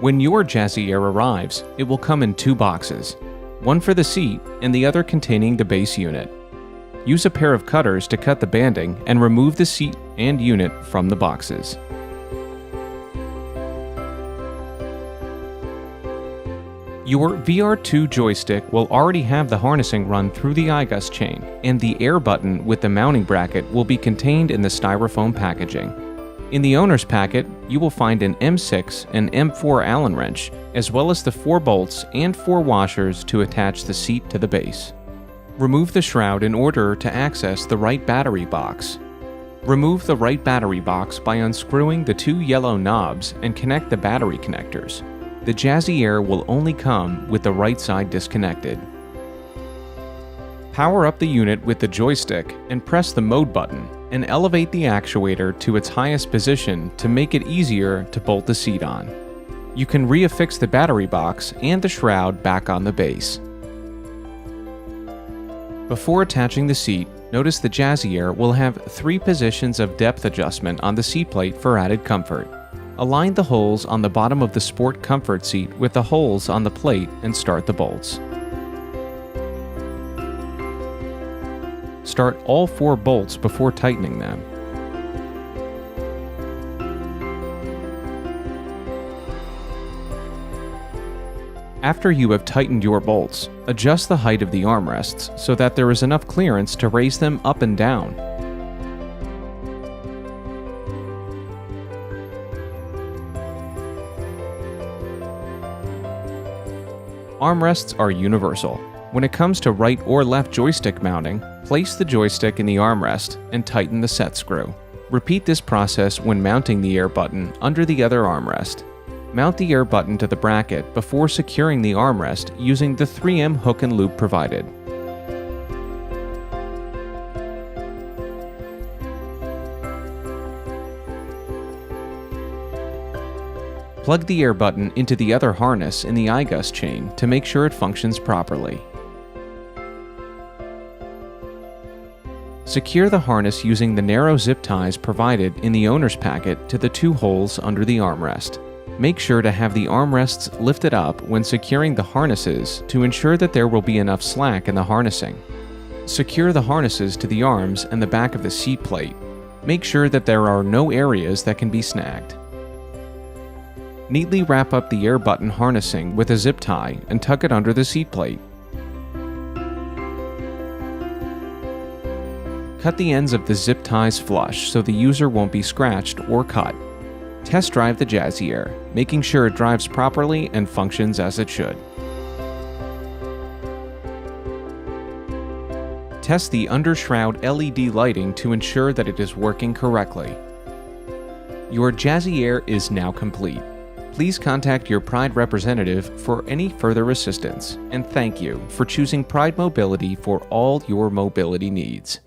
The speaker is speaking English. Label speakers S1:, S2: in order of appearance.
S1: When your Jazzy Air arrives, it will come in two boxes, one for the seat and the other containing the base unit. Use a pair of cutters to cut the banding and remove the seat and unit from the boxes. Your VR2 joystick will already have the harnessing run through the iGUS chain, and the air button with the mounting bracket will be contained in the styrofoam packaging. In the owner's packet, you will find an M6 and M4 Allen wrench, as well as the 4 bolts and 4 washers to attach the seat to the base. Remove the shroud in order to access the right battery box. Remove the right battery box by unscrewing the 2 yellow knobs and connect the battery connectors. The Jazzy Air will only come with the right side disconnected. Power up the unit with the joystick and press the mode button, and elevate the actuator to its highest position to make it easier to bolt the seat on. You can reaffix the battery box and the shroud back on the base. Before attaching the seat, notice the Jazzy Air will have 3 positions of depth adjustment on the seat plate for added comfort. Align the holes on the bottom of the Sport Comfort seat with the holes on the plate and start the bolts. Start all 4 bolts before tightening them. After you have tightened your bolts, adjust the height of the armrests so that there is enough clearance to raise them up and down. Armrests are universal. When it comes to right or left joystick mounting, place the joystick in the armrest and tighten the set screw. Repeat this process when mounting the air button under the other armrest. Mount the air button to the bracket before securing the armrest using the 3M hook and loop provided. Plug the air button into the other harness in the iGUS chain to make sure it functions properly. Secure the harness using the narrow zip ties provided in the owner's packet to the 2 holes under the armrest. Make sure to have the armrests lifted up when securing the harnesses to ensure that there will be enough slack in the harnessing. Secure the harnesses to the arms and the back of the seat plate. Make sure that there are no areas that can be snagged. Neatly wrap up the air button harnessing with a zip tie and tuck it under the seat plate. Cut the ends of the zip ties flush so the user won't be scratched or cut. Test drive the Jazzy Air, making sure it drives properly and functions as it should. Test the undershroud LED lighting to ensure that it is working correctly. Your Jazzy Air is now complete. Please contact your Pride representative for any further assistance, and thank you for choosing Pride Mobility for all your mobility needs.